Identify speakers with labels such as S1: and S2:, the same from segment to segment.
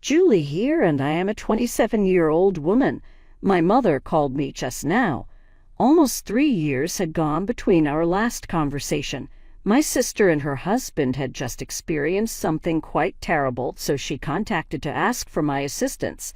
S1: Julie here, and I am a 27-year-old woman. My mother called me just now. Almost 3 years had gone between our last conversation. My sister and her husband had just experienced something quite terrible, so she contacted to ask for my assistance.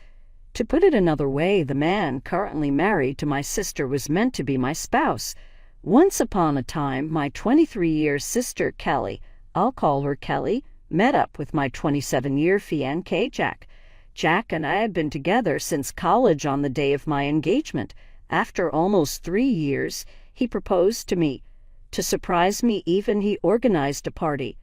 S1: To put it another way, the man currently married to my sister was meant to be my spouse. Once upon a time, my 23-year sister, Kelly, I'll call her Kelly, met up with my 27-year fiancé, Jack. Jack and I had been together since college on the day of my engagement. After almost 3 years, he proposed to me. To surprise me even, he organized a party.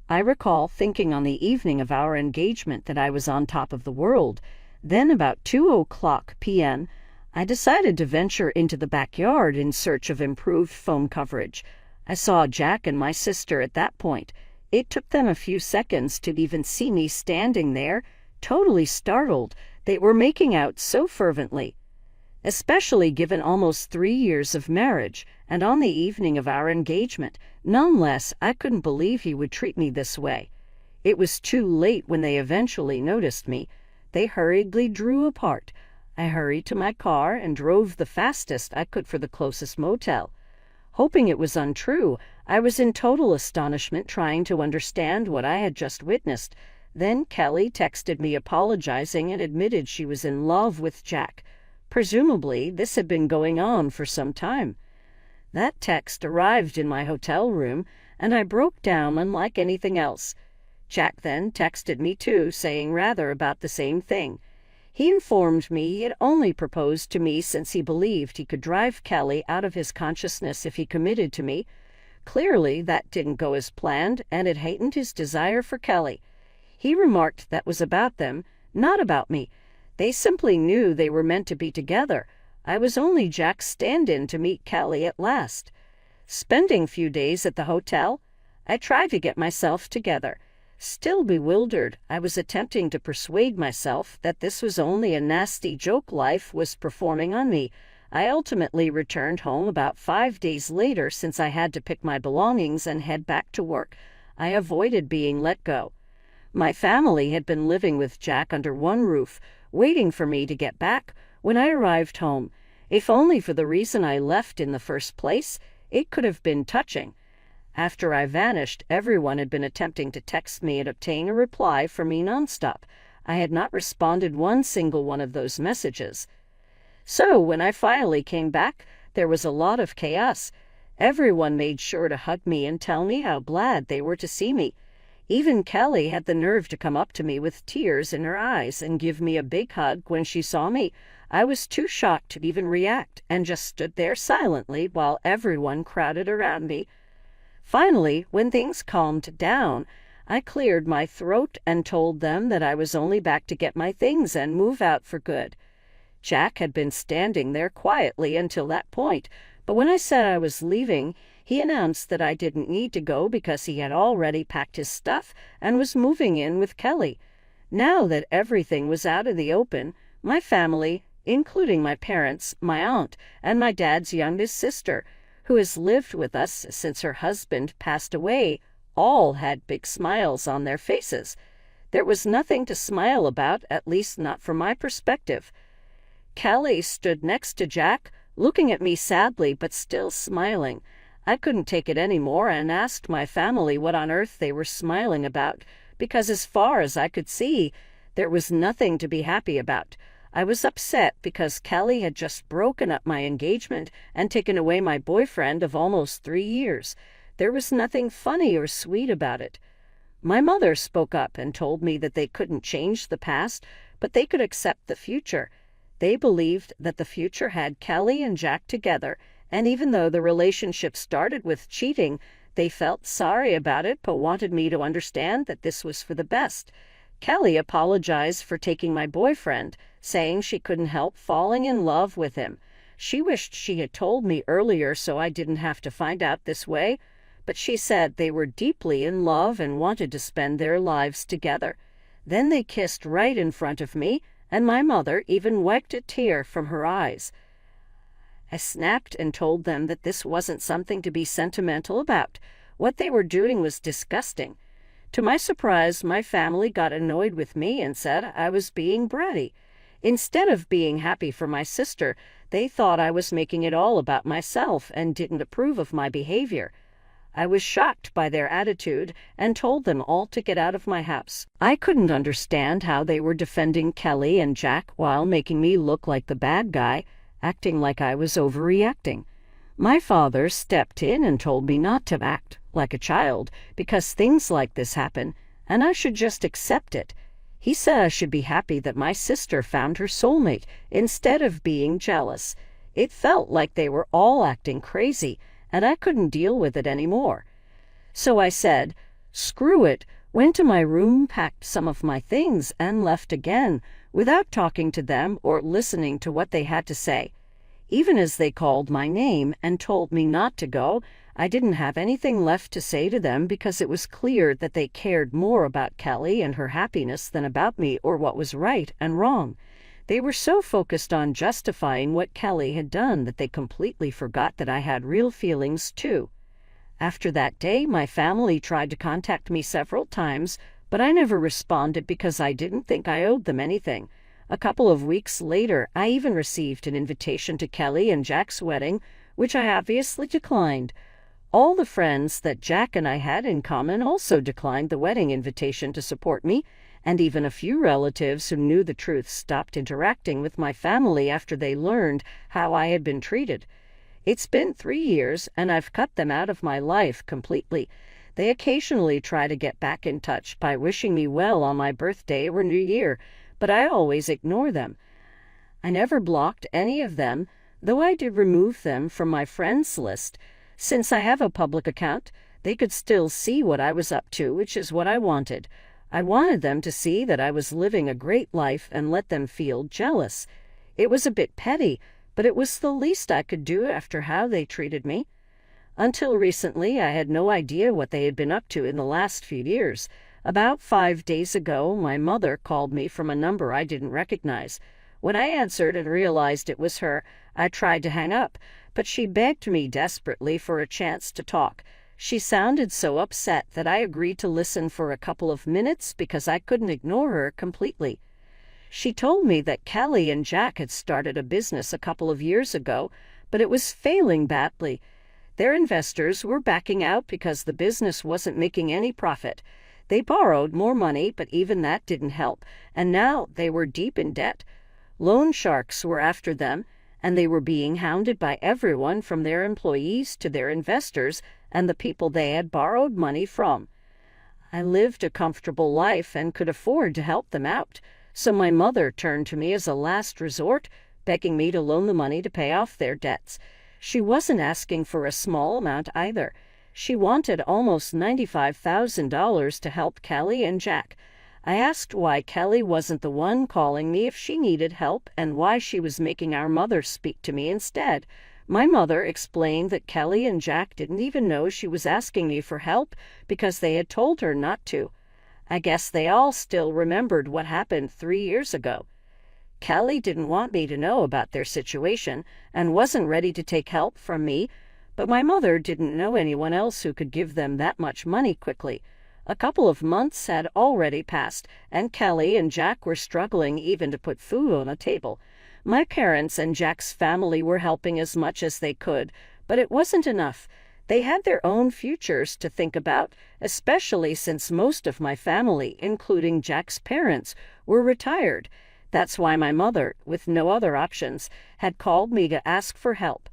S1: I recall thinking on the evening of our engagement that I was on top of the world. Then about 2:00 p.m., I decided to venture into the backyard in search of improved phone coverage. I saw Jack and my sister at that point. It took them a few seconds to even see me standing there, totally startled. They were making out so fervently. Especially given almost 3 years of marriage, and on the evening of our engagement, nonetheless, I couldn't believe he would treat me this way. It was too late when they eventually noticed me. They hurriedly drew apart. I hurried to my car and drove the fastest I could for the closest motel. Hoping it was untrue, I was in total astonishment trying to understand what I had just witnessed. Then Kelly texted me apologizing and admitted she was in love with Jack. Presumably, this had been going on for some time. That text arrived in my hotel room, and I broke down unlike anything else. Jack then texted me too, saying rather about the same thing. He informed me he had only proposed to me since he believed he could drive Kelly out of his consciousness if he committed to me. Clearly, that didn't go as planned, and it heightened his desire for Kelly. He remarked that was about them, not about me. They simply knew they were meant to be together. I was only Jack's stand-in to meet Kelly at last. Spending few days at the hotel, I tried to get myself together. Still bewildered, I was attempting to persuade myself that this was only a nasty joke life was performing on me. I ultimately returned home about 5 days later since I had to pick my belongings and head back to work. I avoided being let go. My family had been living with Jack under one roof, waiting for me to get back when I arrived home. If only for the reason I left in the first place, it could have been touching. After I vanished, everyone had been attempting to text me and obtain a reply from me nonstop. I had not responded one single one of those messages. So when I finally came back, there was a lot of chaos. Everyone made sure to hug me and tell me how glad they were to see me. Even Kelly had the nerve to come up to me with tears in her eyes and give me a big hug when she saw me. I was too shocked to even react and just stood there silently while everyone crowded around me. Finally, when things calmed down, I cleared my throat and told them that I was only back to get my things and move out for good. Jack had been standing there quietly until that point, but when I said I was leaving, he announced that I didn't need to go because he had already packed his stuff and was moving in with Kelly. Now that everything was out in the open, my family, including my parents, my aunt, and my dad's youngest sister, who has lived with us since her husband passed away, all had big smiles on their faces. There was nothing to smile about, at least not from my perspective. Kelly stood next to Jack, looking at me sadly but still smiling. I couldn't take it any more and asked my family what on earth they were smiling about, because as far as I could see, there was nothing to be happy about. I was upset because Kelly had just broken up my engagement and taken away my boyfriend of almost 3 years. There was nothing funny or sweet about it. My mother spoke up and told me that they couldn't change the past, but they could accept the future. They believed that the future had Kelly and Jack together, and even though the relationship started with cheating, they felt sorry about it but wanted me to understand that this was for the best. Kelly apologized for taking my boyfriend, saying she couldn't help falling in love with him. She wished she had told me earlier so I didn't have to find out this way, but she said they were deeply in love and wanted to spend their lives together. Then they kissed right in front of me, and my mother even wiped a tear from her eyes. I snapped and told them that this wasn't something to be sentimental about. What they were doing was disgusting. To my surprise, my family got annoyed with me and said I was being bratty. Instead of being happy for my sister, they thought I was making it all about myself and didn't approve of my behavior. I was shocked by their attitude and told them all to get out of my house. I couldn't understand how they were defending Kelly and Jack while making me look like the bad guy, acting like I was overreacting. My father stepped in and told me not to act like a child because things like this happen and I should just accept it. He said I should be happy that my sister found her soulmate instead of being jealous. It felt like they were all acting crazy, and I couldn't deal with it anymore. So I said, screw it, went to my room, packed some of my things, and left again, without talking to them or listening to what they had to say. Even as they called my name and told me not to go, I didn't have anything left to say to them because it was clear that they cared more about Kelly and her happiness than about me or what was right and wrong. They were so focused on justifying what Kelly had done that they completely forgot that I had real feelings too. After that day, my family tried to contact me several times, but I never responded because I didn't think I owed them anything. A couple of weeks later, I even received an invitation to Kelly and Jack's wedding, which I obviously declined. All the friends that Jack and I had in common also declined the wedding invitation to support me, and even a few relatives who knew the truth stopped interacting with my family after they learned how I had been treated. It's been 3 years, and I've cut them out of my life completely. They occasionally try to get back in touch by wishing me well on my birthday or New Year, but I always ignore them. I never blocked any of them, though I did remove them from my friends list. Since I have a public account, they could still see what I was up to, which is what I wanted. I wanted them to see that I was living a great life and let them feel jealous. It was a bit petty, but it was the least I could do after how they treated me. Until recently, I had no idea what they had been up to in the last few years. About 5 days ago, my mother called me from a number I didn't recognize. When I answered and realized it was her, I tried to hang up, but she begged me desperately for a chance to talk. She sounded so upset that I agreed to listen for a couple of minutes because I couldn't ignore her completely. She told me that Kelly and Jack had started a business a couple of years ago, but it was failing badly. Their investors were backing out because the business wasn't making any profit. They borrowed more money, but even that didn't help, and now they were deep in debt. Loan sharks were after them, and they were being hounded by everyone from their employees to their investors and the people they had borrowed money from. I lived a comfortable life and could afford to help them out, so my mother turned to me as a last resort, begging me to loan the money to pay off their debts. She wasn't asking for a small amount either. She wanted almost $95,000 to help Kelly and Jack. I asked why Kelly wasn't the one calling me if she needed help and why she was making our mother speak to me instead. My mother explained that Kelly and Jack didn't even know she was asking me for help because they had told her not to. I guess they all still remembered what happened 3 years ago. Kelly didn't want me to know about their situation and wasn't ready to take help from me, but my mother didn't know anyone else who could give them that much money quickly. A couple of months had already passed, and Kelly and Jack were struggling even to put food on the table. My parents and Jack's family were helping as much as they could, but it wasn't enough. They had their own futures to think about, especially since most of my family, including Jack's parents, were retired. That's why my mother, with no other options, had called me to ask for help.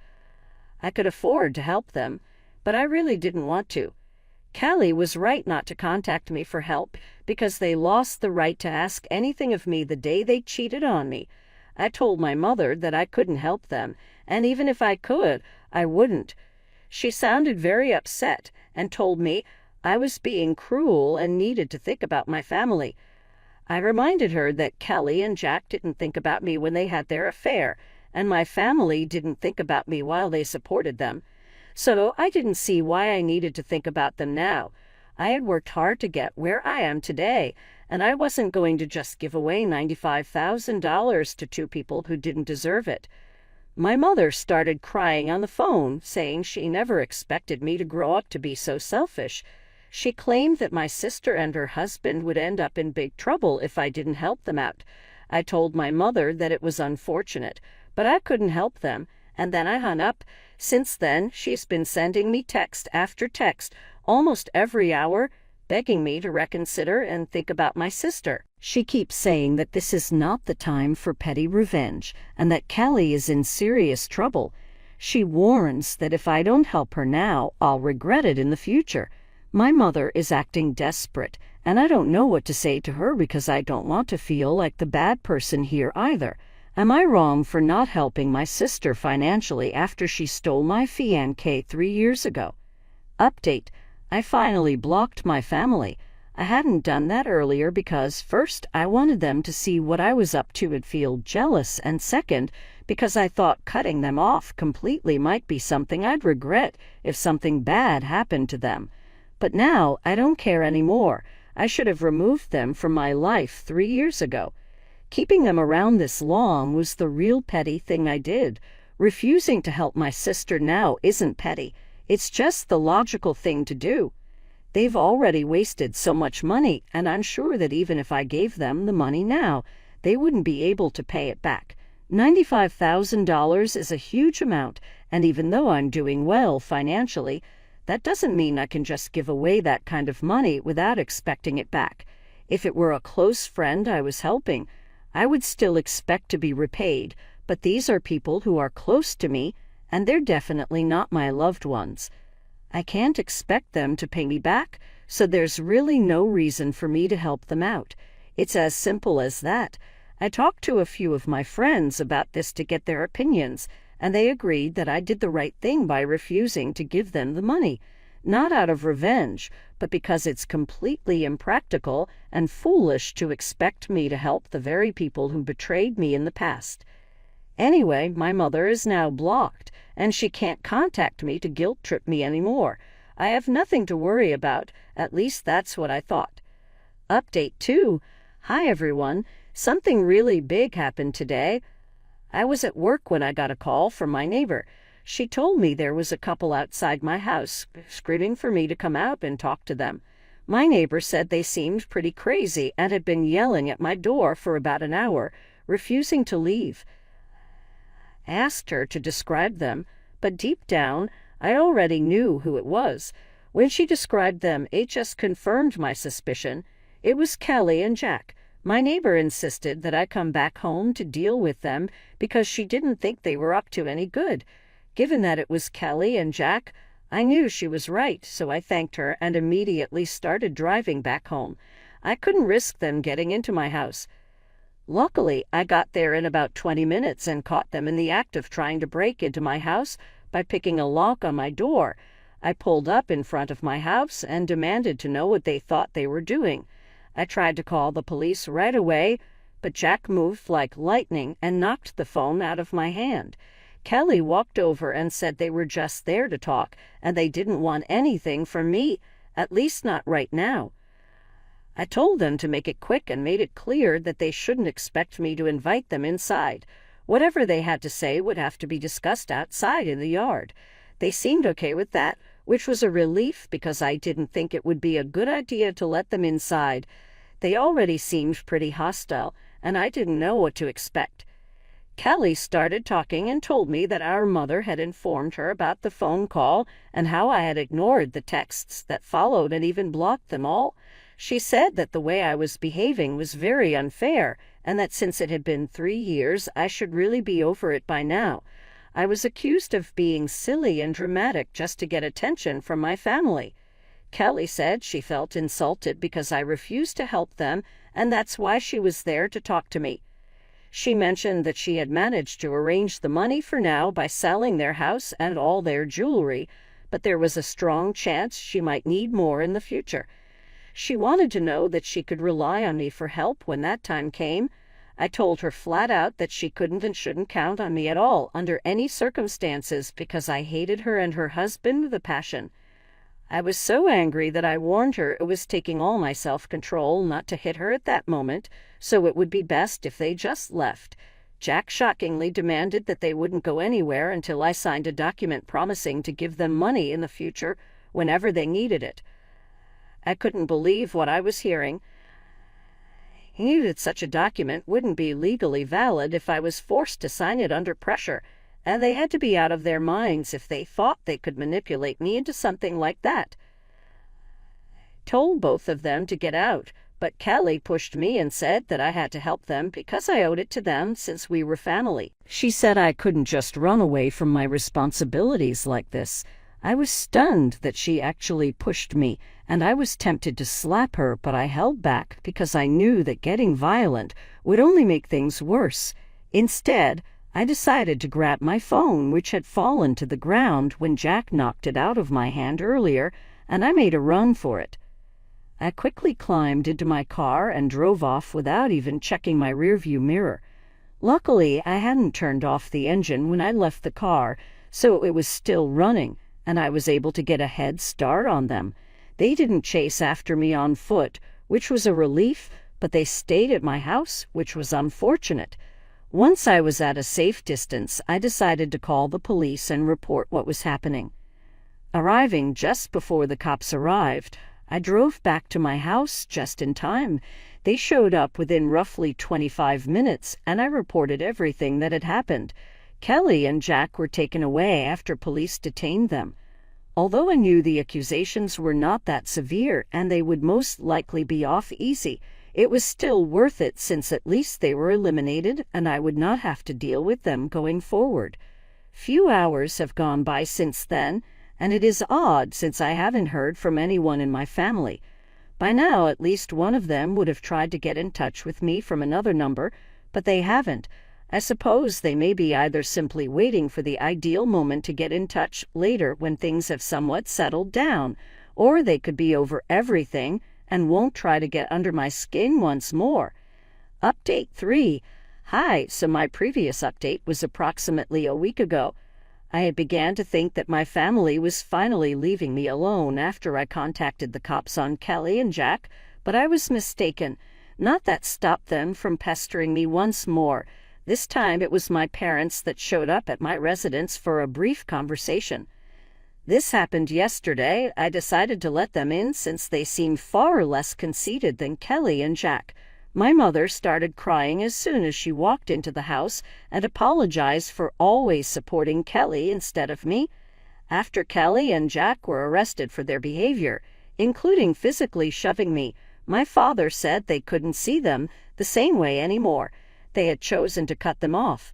S1: I could afford to help them, but I really didn't want to. Kelly was right not to contact me for help because they lost the right to ask anything of me the day they cheated on me. I told my mother that I couldn't help them, and even if I could, I wouldn't. She sounded very upset and told me I was being cruel and needed to think about my family. I reminded her that Kelly and Jack didn't think about me when they had their affair, and my family didn't think about me while they supported them. So I didn't see why I needed to think about them now. I had worked hard to get where I am today, and I wasn't going to just give away $95,000 to 2 people who didn't deserve it. My mother started crying on the phone, saying she never expected me to grow up to be so selfish. She claimed that my sister and her husband would end up in big trouble if I didn't help them out. I told my mother that it was unfortunate, but I couldn't help them, and then I hung up. Since then, she's been sending me text after text, almost every hour, begging me to reconsider and think about my sister. She keeps saying that this is not the time for petty revenge, and that Kelly is in serious trouble. She warns that if I don't help her now, I'll regret it in the future. My mother is acting desperate, and I don't know what to say to her because I don't want to feel like the bad person here either. Am I wrong for not helping my sister financially after she stole my fiancé 3 years ago? Update: I finally blocked my family. I hadn't done that earlier because, first, I wanted them to see what I was up to and feel jealous, and second, because I thought cutting them off completely might be something I'd regret if something bad happened to them. But now I don't care anymore. I should have removed them from my life 3 years ago. Keeping them around this long was the real petty thing I did. Refusing to help my sister now isn't petty. It's just the logical thing to do. They've already wasted so much money, and I'm sure that even if I gave them the money now, they wouldn't be able to pay it back. $95,000 is a huge amount, and even though I'm doing well financially, that doesn't mean I can just give away that kind of money without expecting it back. If it were a close friend I was helping, I would still expect to be repaid, but these are people who are close to me, and they're definitely not my loved ones. I can't expect them to pay me back, so there's really no reason for me to help them out. It's as simple as that. I talked to a few of my friends about this to get their opinions, and they agreed that I did the right thing by refusing to give them the money, not out of revenge, but because it's completely impractical and foolish to expect me to help the very people who betrayed me in the past. Anyway, my mother is now blocked, and she can't contact me to guilt-trip me anymore. I have nothing to worry about, at least that's what I thought. Update 2. Hi everyone. Something really big happened today. I was at work when I got a call from my neighbor. She told me there was a couple outside my house, screaming for me to come out and talk to them. My neighbor said they seemed pretty crazy and had been yelling at my door for about an hour, refusing to leave. I asked her to describe them, but deep down, I already knew who it was. When she described them, it just confirmed my suspicion. It was Kelly and Jack. My neighbor insisted that I come back home to deal with them because she didn't think they were up to any good. Given that it was Kelly and Jack, I knew she was right, so I thanked her and immediately started driving back home. I couldn't risk them getting into my house. Luckily, I got there in about 20 minutes and caught them in the act of trying to break into my house by picking a lock on my door. I pulled up in front of my house and demanded to know what they thought they were doing. I tried to call the police right away, but Jack moved like lightning and knocked the phone out of my hand. Kelly walked over and said they were just there to talk, and they didn't want anything from me, at least not right now. I told them to make it quick and made it clear that they shouldn't expect me to invite them inside. Whatever they had to say would have to be discussed outside in the yard. They seemed okay with that, which was a relief because I didn't think it would be a good idea to let them inside. They already seemed pretty hostile, and I didn't know what to expect. Kelly started talking and told me that our mother had informed her about the phone call and how I had ignored the texts that followed and even blocked them all. She said that the way I was behaving was very unfair, and that since it had been 3 years, I should really be over it by now. I was accused of being silly and dramatic just to get attention from my family. Kelly said she felt insulted because I refused to help them, and that's why she was there to talk to me. She mentioned that she had managed to arrange the money for now by selling their house and all their jewelry, but there was a strong chance she might need more in the future. She wanted to know that she could rely on me for help when that time came. I told her flat out that she couldn't and shouldn't count on me at all under any circumstances because I hated her and her husband with a passion. I was so angry that I warned her it was taking all my self-control not to hit her at that moment, so it would be best if they just left. Jack shockingly demanded that they wouldn't go anywhere until I signed a document promising to give them money in the future whenever they needed it. I couldn't believe what I was hearing. He knew that such a document wouldn't be legally valid if I was forced to sign it under pressure, and they had to be out of their minds if they thought they could manipulate me into something like that. Told both of them to get out, but Kelly pushed me and said that I had to help them because I owed it to them since we were family. She said I couldn't just run away from my responsibilities like this. I was stunned that she actually pushed me, and I was tempted to slap her, but I held back because I knew that getting violent would only make things worse. Instead, I decided to grab my phone, which had fallen to the ground when Jack knocked it out of my hand earlier, and I made a run for it. I quickly climbed into my car and drove off without even checking my rearview mirror. Luckily, I hadn't turned off the engine when I left the car, so it was still running, and I was able to get a head start on them. They didn't chase after me on foot, which was a relief, but they stayed at my house, which was unfortunate. Once I was at a safe distance, I decided to call the police and report what was happening. Arriving just before the cops arrived, I drove back to my house just in time. They showed up within roughly 25 minutes, and I reported everything that had happened. Kelly and Jack were taken away after police detained them. Although I knew the accusations were not that severe and they would most likely be off easy, it was still worth it since at least they were eliminated and I would not have to deal with them going forward. Few hours have gone by since then, and it is odd since I haven't heard from anyone in my family. By now, at least one of them would have tried to get in touch with me from another number, but they haven't. I suppose they may be either simply waiting for the ideal moment to get in touch later when things have somewhat settled down, or they could be over everything and won't try to get under my skin once more. Update 3. Hi, so my previous update was approximately a week ago. I had began to think that my family was finally leaving me alone after I contacted the cops on Kelly and Jack, but I was mistaken. Not that stopped them from pestering me once more. This time it was my parents that showed up at my residence for a brief conversation. This happened yesterday. I decided to let them in since they seemed far less conceited than Kelly and Jack. My mother started crying as soon as she walked into the house and apologized for always supporting Kelly instead of me. After Kelly and Jack were arrested for their behavior, including physically shoving me, my father said they couldn't see them the same way anymore. They had chosen to cut them off.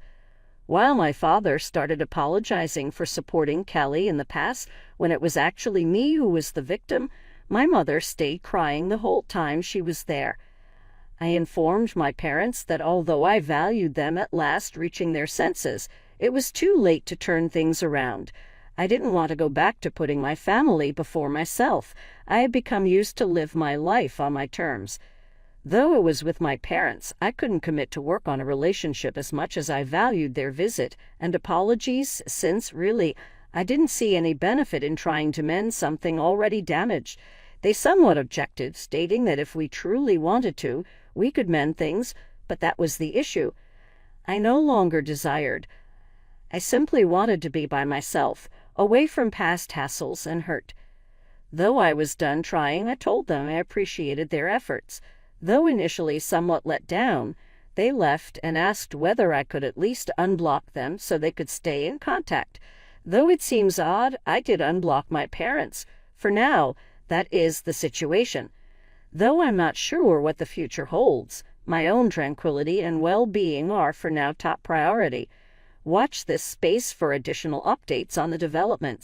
S1: While my father started apologizing for supporting Kelly in the past when it was actually me who was the victim, my mother stayed crying the whole time she was there. I informed my parents that although I valued them at last reaching their senses, it was too late to turn things around. I didn't want to go back to putting my family before myself. I had become used to live my life on my terms. Though it was with my parents, I couldn't commit to work on a relationship as much as I valued their visit and apologies, since, really, I didn't see any benefit in trying to mend something already damaged. They somewhat objected, stating that if we truly wanted to, we could mend things, but that was the issue. I no longer desired. I simply wanted to be by myself, away from past hassles and hurt. Though I was done trying, I told them I appreciated their efforts. Though initially somewhat let down, they left and asked whether I could at least unblock them so they could stay in contact. Though it seems odd, I did unblock my parents. For now, that is the situation. Though I'm not sure what the future holds, my own tranquility and well-being are for now top priority. Watch this space for additional updates on the developments.